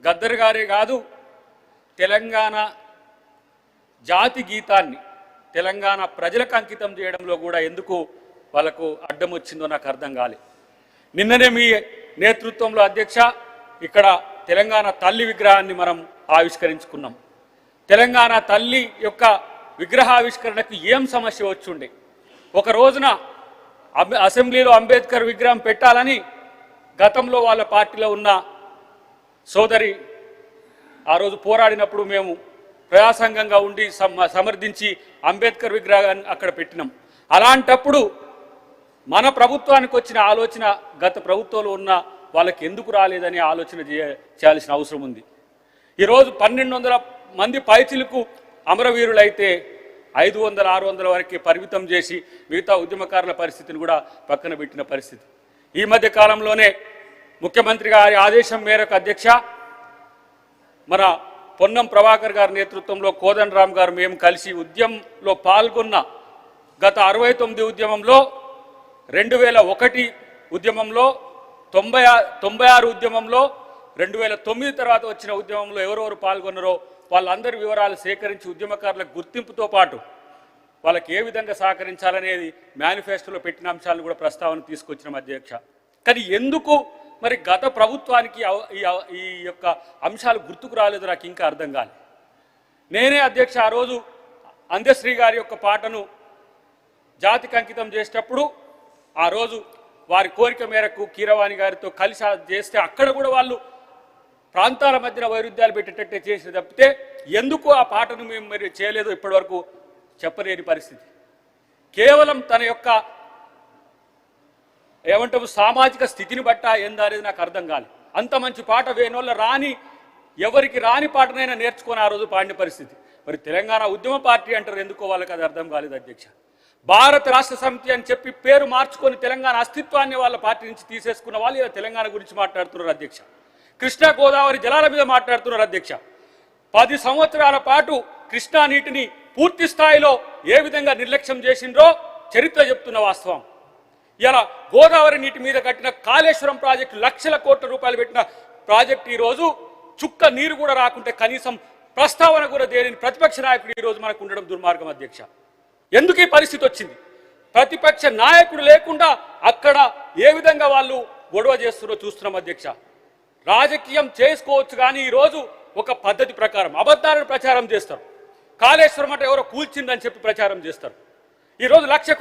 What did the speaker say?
గద్దర్ గారే కాదు, తెలంగాణ జాతి గీతాన్ని తెలంగాణ ప్రజలకు అంకితం చేయడంలో కూడా ఎందుకు వాళ్ళకు అడ్డం వచ్చిందో నాకు అర్థం కాలే. నిన్ననే మీ నేతృత్వంలో అధ్యక్ష ఇక్కడ తెలంగాణ తల్లి విగ్రహాన్ని మనం ఆవిష్కరించుకున్నాం. తెలంగాణ తల్లి యొక్క విగ్రహావిష్కరణకు ఏం సమస్య వచ్చుండే? ఒక రోజున అసెంబ్లీలో అంబేద్కర్ విగ్రహం పెట్టాలని గతంలో వాళ్ళ పార్టీలో ఉన్న సోదరి ఆ రోజు పోరాడినప్పుడు మేము ప్రజాసంఘంగా ఉండి సమర్థించి అంబేద్కర్ విగ్రహాన్ని అక్కడ పెట్టినాం. అలాంటప్పుడు మన ప్రభుత్వానికి వచ్చిన ఆలోచన గత ప్రభుత్వంలో ఉన్న వాళ్ళకి ఎందుకు రాలేదని ఆలోచన చేయాల్సిన అవసరం ఉంది. ఈరోజు 1200 మంది పైచిలకు అమరవీరులైతే 500, 600 వరకే పరిమితం చేసి మిగతా ఉద్యమకారుల పరిస్థితిని కూడా పక్కన పెట్టిన పరిస్థితి. ఈ మధ్య కాలంలోనే ముఖ్యమంత్రి గారి ఆదేశం మేరకు అధ్యక్ష మన పొన్నం ప్రభాకర్ గారి నేతృత్వంలో కోదండరామ్ గారు మేము కలిసి ఉద్యమంలో పాల్గొన్న గత 69 ఉద్యమంలో 2001 ఉద్యమంలో 96 ఉద్యమంలో 2009 తర్వాత వచ్చిన ఉద్యమంలో ఎవరెవరు పాల్గొన్నారో వాళ్ళందరి వివరాలు సేకరించి ఉద్యమకారులకు గుర్తింపుతో పాటు వాళ్ళకి ఏ విధంగా సహకరించాలనేది మేనిఫెస్టోలో పెట్టిన అంశాలను కూడా ప్రస్తావన తీసుకొచ్చిన అధ్యక్ష. కానీ ఎందుకు మరి గత ప్రభుత్వానికి ఈ యొక్క అంశాలు గుర్తుకు రాలేదు నాకు ఇంకా అర్థం కాలేదు. నేనే అధ్యక్ష ఆ రోజు అందశ్రీ గారి యొక్క పాటను జాతికి అంకితం చేసేటప్పుడు ఆ రోజు వారి కోరిక మేరకు కీరవాణి గారితో కలిసి చేస్తే అక్కడ కూడా వాళ్ళు ప్రాంతాల మధ్యన వైరుధ్యాలు పెట్టేటట్టే చేసి తప్పితే ఎందుకు ఆ పాటను మేము మరి చేయలేదో ఇప్పటివరకు చెప్పలేని పరిస్థితి. కేవలం తన యొక్క ఏమంటాము సామాజిక స్థితిని బట్ట ఏందనేది నాకు అర్థం కాలేదు. అంత మంచి పాట వేనోళ్ళ ఎవరికి రాని పాటనైనా నేర్చుకొని ఆ రోజు పాడిన పరిస్థితి. మరి తెలంగాణ ఉద్యమ పార్టీ అంటారు, ఎందుకో వాళ్ళకి అది అర్థం కాలేదు అధ్యక్ష. భారత రాష్ట్ర సమితి అని చెప్పి పేరు మార్చుకొని తెలంగాణ అస్తిత్వాన్ని వాళ్ళ పార్టీ నుంచి తీసేసుకున్న వాళ్ళు ఇలా తెలంగాణ గురించి మాట్లాడుతున్నారు అధ్యక్ష. కృష్ణా గోదావరి జలాల మీద మాట్లాడుతున్నారు అధ్యక్ష. 10 సంవత్సరాల పాటు కృష్ణా నీటిని పూర్తి స్థాయిలో ఏ విధంగా నిర్లక్ష్యం చేసిండ్రో చరిత్ర చెప్తున్న వాస్తవం. ఇలా గోదావరి నీటి మీద కట్టిన కాళేశ్వరం ప్రాజెక్టు లక్షల కోట్ల రూపాయలు పెట్టిన ప్రాజెక్టు ఈరోజు చుక్క నీరు కూడా రాకుంటే కనీసం ప్రస్తావన కూడా దేని ప్రతిపక్ష నాయకుడు ఈరోజు మనకు ఉండడం దుర్మార్గం అధ్యక్ష. ఎందుకు ఈ పరిస్థితి వచ్చింది? ప్రతిపక్ష నాయకుడు లేకుండా అక్కడ ఏ విధంగా వాళ్ళు గొడవ చేస్తున్నారో చూస్తున్నాం అధ్యక్ష. రాజకీయం చేసుకోవచ్చు కానీ ఈరోజు ఒక పద్ధతి ప్రకారం అబద్ధాలను ప్రచారం చేస్తారు. కాళేశ్వరం అంటే ఎవరో కూల్చిందని చెప్పి ప్రచారం చేస్తారు. ఈరోజు 1,00,000